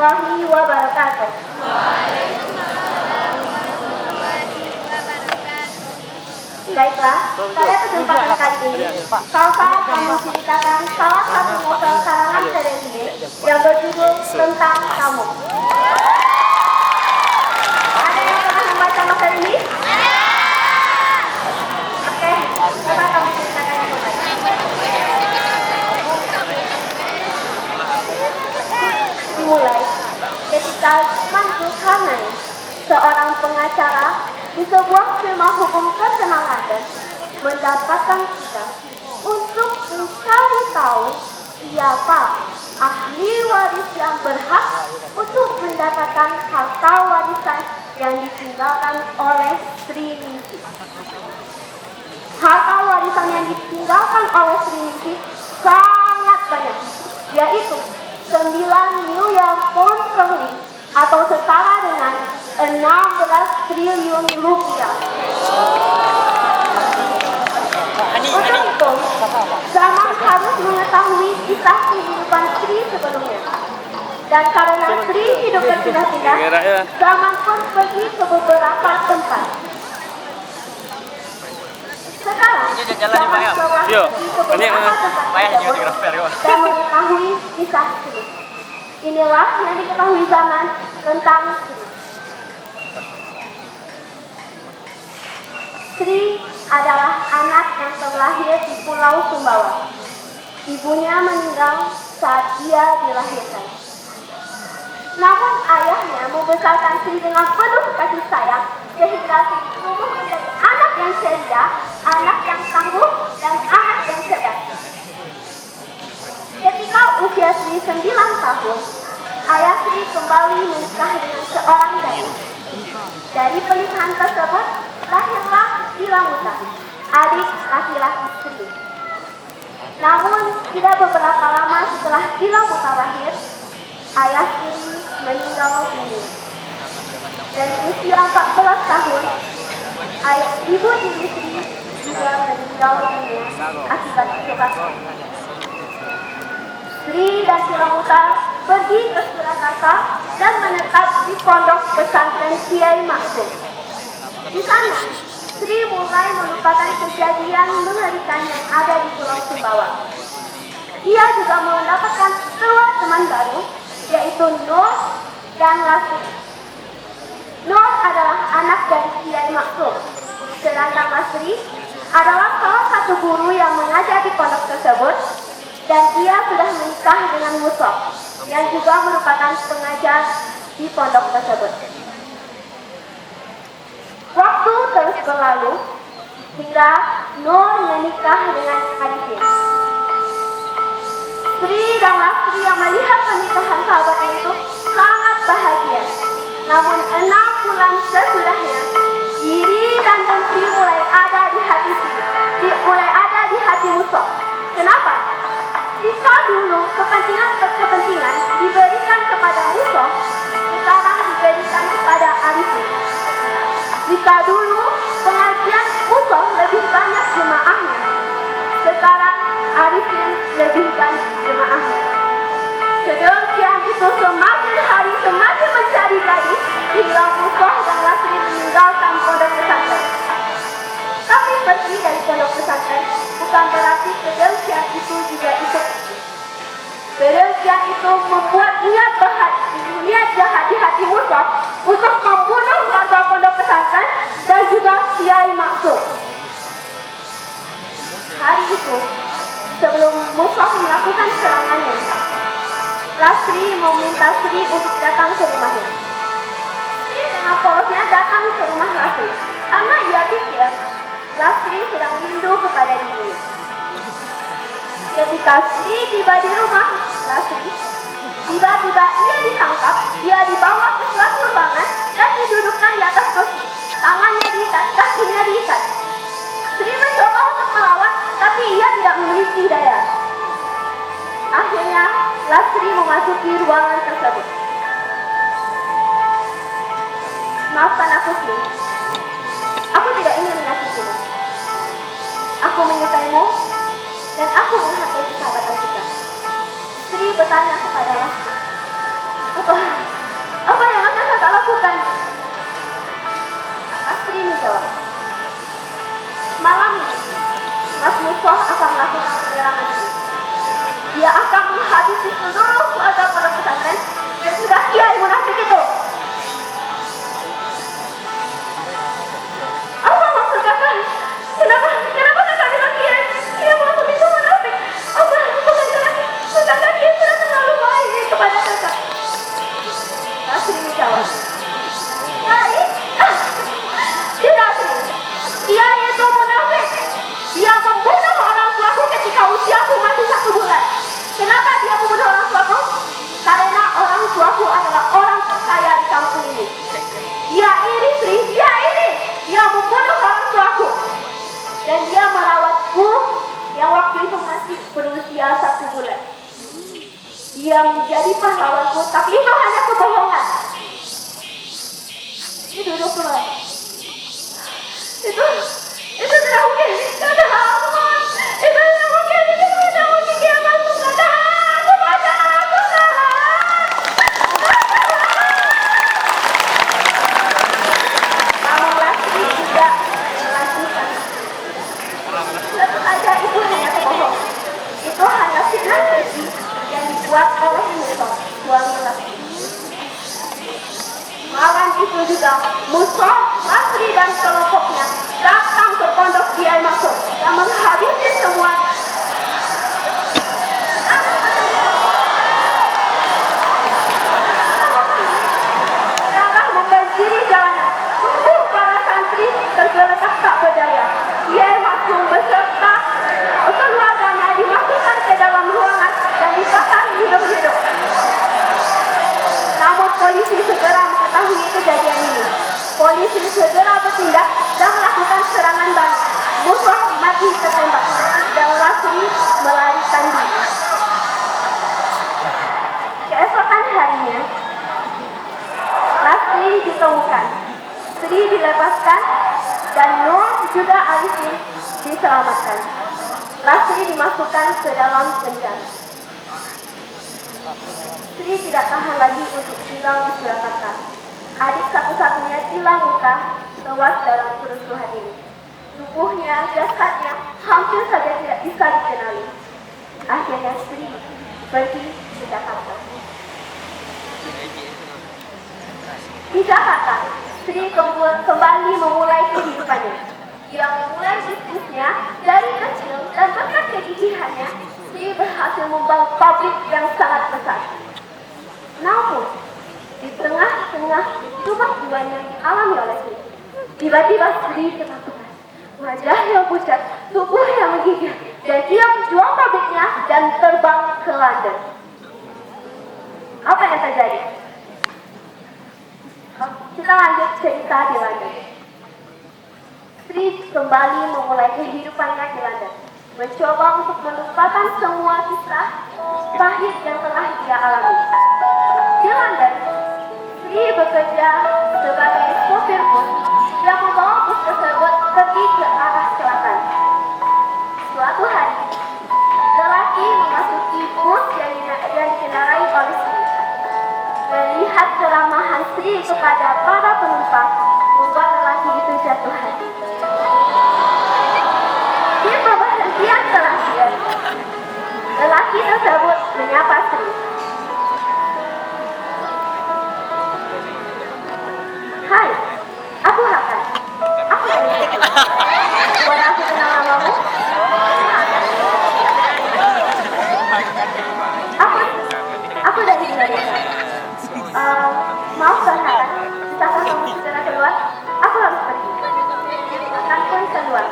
warahmatullahi wabarakatuh. Baiklah, pada kesempatan kali ini, Salsa akan menceritakan salah satu novel karangan Terelie yang berjudul Tentang Kamu. Ada yang pernah membaca novel ini? Oke, coba kamu ceritakan yang membaca. Dimulai ketika Mansur Khanai, seorang pengacara di sebuah firma hukum terkenal London, mendapatkan tugas untuk mencari tahu siapa ahli waris yang berhak untuk mendapatkan harta warisan yang ditinggalkan oleh Sri Ningsih. Harta warisan yang ditinggalkan oleh Sri Ningsih sangat banyak, yaitu 9 miliar pound sterling atau setara dengan 16 triliun rupiah. Untuk itu, Zaman harus mengetahui kisah kehidupan Sri sebelumnya. Dan karena Sri hidup berpindah-pindah, Zaman pun pergi ke beberapa tempat. Sekarang, Zaman telah pergi ke beberapa tempat dan mengetahui kisah Sri. Inilah yang diketahui Zaman tentang Sri. Sri adalah anak yang terlahir di Pulau Sumbawa. Ibunya meninggal saat dia dilahirkan. Namun ayahnya membesarkan Sri dengan penuh kasih sayang sehingga Sri tumbuh menjadi anak yang ceria, anak yang tangguh, dan anak yang cerdas. Ketika usia Sri 9 tahun, ayah Sri kembali menikah dengan seorang gadis. Dari pernikahan tersebut lahirlah Ilamuta, adik laki-laki Sri. Namun tidak beberapa lama setelah Ilamuta lahir, ayah Sri meninggal dunia. Dan usia 14 tahun, ayah ibu diri Sri juga meninggal dunia akibat kecelakaan. Sri dan Ilamuta pergi ke Surakarta dan menetap di pondok pesantren Kiai Maksum. Di sana, Sri mulai melupakan kejadian mengerikan yang ada di Pulau Sumbawa. Ia juga mendapatkan dua teman baru, yaitu Nur dan Lasri. Nur adalah anak dari Kiai Maksum, sedangkan Lasri adalah salah satu guru yang mengajar di pondok tersebut, dan ia sudah menikah dengan Musof, yang juga merupakan pengajar di pondok tersebut. Waktu terus berlalu hingga Nur menikah dengan Arifin. Sri dan Lasri yang melihat pernikahan sahabatnya itu sangat bahagia. Namun 6 bulan sesudahnya, iri dan dengki mulai ada di hati Sri, mulai ada di hati Musof. Kenapa? Jika dulu kepentingan diberikan kepada Musof, sekarang diberikan kepada Arifin. Jika dulu pengajian Musof lebih banyak jemaahnya, sekarang Arifin lebih banyak jemaahnya. Sedemikian itu semakin hari semakin mencari gadis hingga Musof dan Lasri meninggalkan pondok pesantren. Tapi pergi dari pondok pesantren bukan berarti kedengkian itu juga ikut. Kedengkian itu membuat niat jahat di hati Musof untuk membunuh warga pondok pesantren dan juga Kiai Maksum. Hari itu, sebelum Musof melakukan serangannya, Lasri meminta Sri untuk datang ke rumahnya. Sri dengan polosnya datang ke rumah Lasri karena ia pikir Lasri sedang rindu kepada dirinya. Ketika Sri tiba di rumah Lasri, tiba-tiba ia ditangkap, dia dibawa ke suatu ruangan dan didudukkan di atas kursi. Tangannya diikat, kakinya diikat. Sri mencoba untuk melawan, tapi ia tidak memiliki daya. Akhirnya, Lasri memasuki ruangan tersebut. Maafkan aku, Sri. Aku tidak ingin menyakitimu. Aku menyukaimu, dan aku menghargai persahabatan kita. Sri bertanya kepada Lasri, apa Sri menjawab, "Hai, tidak Sri, dia itu munafik. Dia membunuh orang tuaku ketika usiaku masih 1 bulan. Kenapa dia membunuh orang tuaku? Karena orang tuaku adalah orang terkaya di kampung ini. Dia iri Sri, dia iri. Dia membunuh orang tuaku. Dan dia merawatku yang waktu itu masih berusia 1 bulan. Dia menjadi pahlawanku, tapi itu hanya kebohongan." Ini duduk dulu. Itu tidak mungkin. Kata apa? Itu tidak mungkin. Itu tidak mungkin dia masuk. Kata aku baca aku namun Lastri tidak melanjutkan. Tentu saja itu hanya kebohongan. Itu hanya fitnah keji yang dibuat oleh Musa, suami Lastri. Malam itu juga Musa, Lastri dan kelompoknya datang ke pondok Kiai Maksud dan menghabisi semua. Darah membanjiri jalanan. Tubuh para santri tergeletak tak berdaya. Kiai Maksud beserta keluarganya dimasukkan ke dalam ruangan dan dibakar hidup-hidup. Namun polisi segera mengetahui kejadian ini. Polisi segera bertindak dan melakukan serangan balik. Musa mati tertembak dan Lastri melarikan diri. Keesokan harinya, Lastri ditemukan, Sri dilepaskan, dan Nur juga Arifin diselamatkan. Lastri dimasukkan ke dalam penjara. Sri tidak tahan lagi untuk tinggal di Surakarta. Adik satu-satunya Gilang Muka tewas dalam kerusuhan ini. Tubuhnya, jasadnya hampir saja tidak bisa dikenali. Akhirnya Sri pergi ke Jakarta. Di Jakarta, Sri kembali memulai kehidupannya. Dia memulai bisnisnya dari kecil dan berkat kegigihannya, Sri berhasil membangun pabrik yang sangat besar. Namun, di tengah-tengah kemajuan yang dialami oleh Sri, tiba-tiba Sri ketakutan. Wajah yang pucat, tubuh yang menggigil, dan dia menjual pabriknya dan terbang ke London. Apa yang terjadi? Kita lanjut cerita di London. Sri kembali memulai kehidupannya di London, mencoba untuk melupakan semua kisah pahit yang telah dia alami. Di London, Sri bekerja sebagai sopir bus yang membawa bus tersebut pergi ke arah selatan. Suatu hari, lelaki memasuki bus yang dikendarai oleh Sri. Melihat keramahan Sri kepada para penumpang, membuat lelaki itu jatuh hati. Di pemberhentian terakhir, lelaki tersebut menyapa Sri. "Hai, aku Hakan. Aku dari Sri. Boleh aku kenal namamu?" Aku dari Indonesia. Maaf Tuan Hakan, bisakah kamu segera keluar? Aku harus pergi. Hakan pun keluar.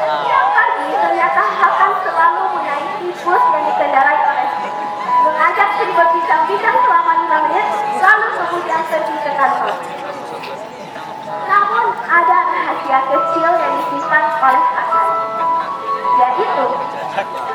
Siang pagi ternyata Hakan selalu menaiki bus yang dikendarai oleh Sri, mengajak Sri berbincang-bincang selama 5 menit, lalu kemudian pergi ke kantor. Namun ada rahasia kecil yang disimpan oleh Hakan, yaitu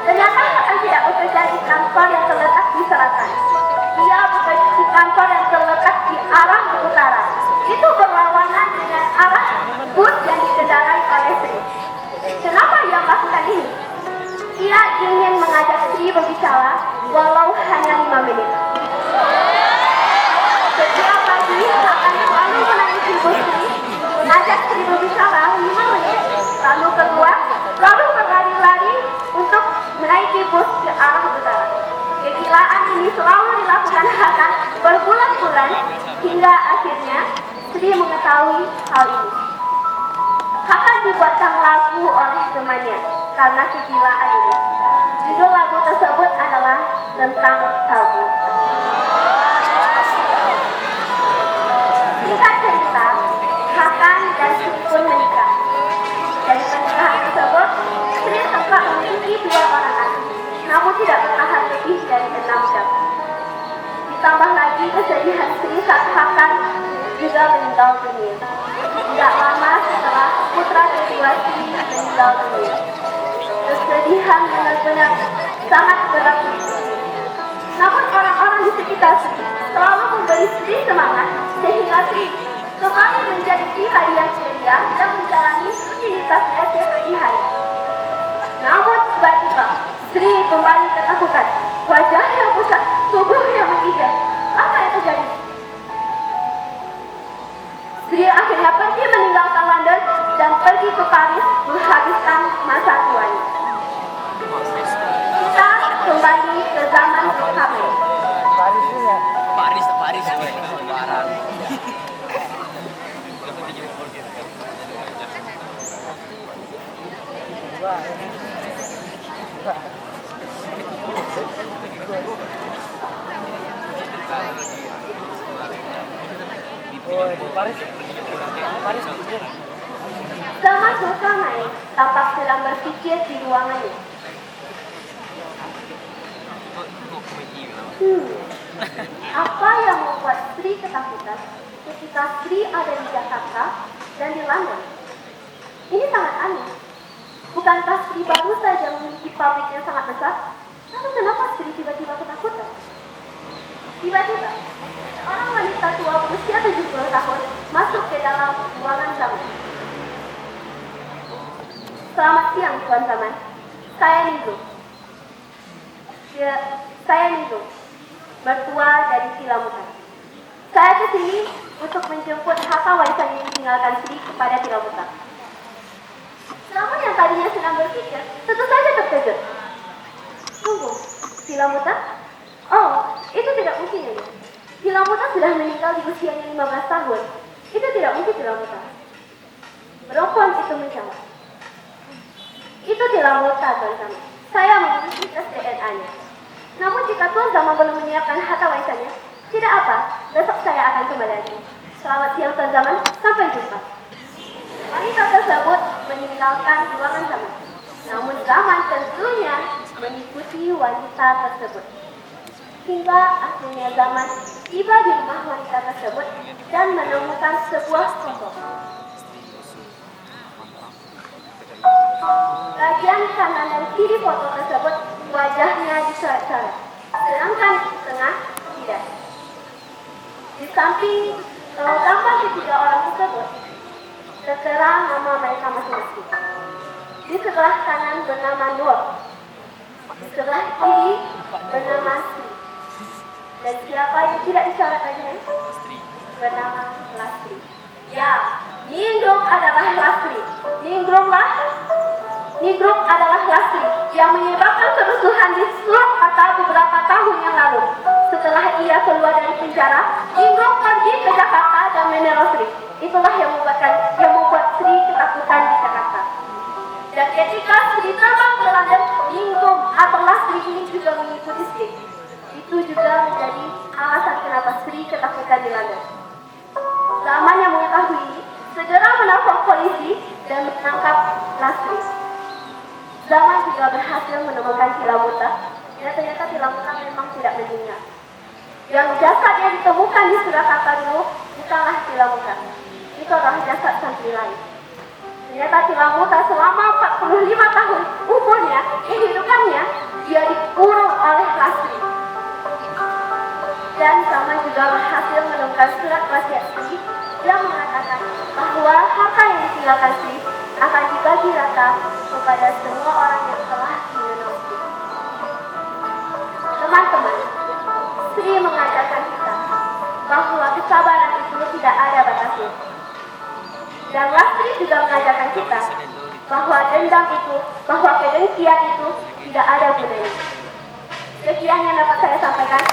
ternyata Hakan tidak bekerja di kantor yang terletak di selatan. Dia bekerja di kantor yang terletak di arah utara. Itu berlawanan dengan arah bus yang dikendarai oleh Sri. Kenapa dia melakukan ini? Dia ingin mengajak Sri berbicara walau hanya 5 menit. Setiap pagi akan selalu menaiki bus Sri, mengajak Sri berbicara 5 menit, lalu keluar, lalu berlari-lari untuk menaiki bus ke arah utara. Kegilaan ini selalu dilakukan Hakan berbulan-bulan hingga akhirnya Sri mengetahui hal ini. Hakan dibuatkan lagu oleh temannya karena kegilaan ini. Judul lagu tersebut adalah Tentang Tabu. lebih dari 6 jam. Ditambah lagi kesedihan Sri saat Hakan juga meninggal dunia. Tidak lama setelah putra kedua Sri meninggal dunia. Kesedihan benar-benar sangat berat. Namun orang-orang di sekitar Sri selalu memberi Sri semangat sehingga Sri kembali menjadi pria yang ceria dan menjalani rutinitasnya sehari hari. Namun tiba-tiba Sri kembali ketakutan. Wajahnya pusat, tubuhnya menghijau. Apa yang terjadi? Sri akhirnya pergi meninggalkan London dan pergi ke Paris menghabiskan masa tuanya. Kita kembali ke zaman KKP. Paris. Zaman Sultan naik, tampak sedang berpikir di ruangannya. Apa yang membuat Sri ketakutan ketika Sri ada di Jakarta dan di London? Ini sangat aneh. Bukankah Sri baru saja memiliki pabrik yang sangat besar? Lalu kenapa Sri tiba-tiba ketakutan? Tiba-tiba, seorang wanita tua berusia 70 tahun masuk ke dalam ruangan tamu. Selamat siang, Tuan Zaman. Saya Ningrum. Saya Ningrum, mertua dari Tilamutan. Saya kesini untuk menjemput harta warisan yang ditinggalkan Sri kepada Tilamutan. Namun yang tadinya sedang berpikir, tentu saja terkejut. Tunggu, Tilamutan? Oh, itu tidak mungkin ya. Tilamutan sudah meninggal di usianya 15 tahun. Itu tidak mungkin Tilamutan. Perempuan itu menjawab. Itu Tilamutan, Tuan Zaman. Saya memiliki tes DNA-nya. Namun jika Tuan Zaman belum menyiapkan harta warisannya, tidak apa, besok saya akan kembali lagi. Selamat siang, Tuan Zaman. Sampai jumpa. Wanita tersebut meninggalkan ruangan Zaman. Namun Zaman tentunya mengikuti wanita tersebut. Hingga akhirnya Zaman tiba di rumah wanita tersebut dan menemukan sebuah foto. Bagian kanan dan kiri foto tersebut wajahnya dicoret-coret, sedangkan di tengah tidak. Di samping gambar ketiga orang tersebut tertera nama mereka masing-masing. Di sebelah kanan bernama Nur, di sebelah kiri bernama Sri, dan siapa yang tidak dicoret lagi bernama Lastri. Ya, Ningrum adalah Lastri. Ningrum adalah Lastri yang menyebabkan kerusuhan di Surakarta beberapa tahun yang lalu. Setelah ia keluar dari penjara, Ningrum pergi ke Jakarta dan meneror Sri. Itulah yang membuat Sri ketakutan di Jakarta. Dan ketika Sri terbang ke London, Ningrum atau Lastri ini juga mengikuti Sri. Itu juga menjadi alasan kenapa Sri ketakutan di London. Zaman yang mengetahui ini segera menelpon polisi dan menangkap Lastri. Zaman juga berhasil menemukan Tilamutan, dan ternyata Tilamutan memang tidak meninggal. Yang jasad yang ditemukan di Surakarta dulu bukanlah Tilamutan. Itu adalah jasad santri lain. Ternyata Tilamutan selama 45 tahun umurnya, kehidupannya, dia dikurung oleh Lastri. Dan Zaman juga berhasil menemukan surat wasiat Sri yang mengatakan bahwa harta yang ditinggalkan Sri akan dibagi rata kepada semua orang yang telah diminum Sri. Teman-teman, Sri mengajarkan kita bahwa kesabaran itu tidak ada batasnya. Dan Lastri juga mengajarkan kita bahwa dendam itu, bahwa kedengkian itu tidak ada gunanya. Sekian yang dapat saya sampaikan.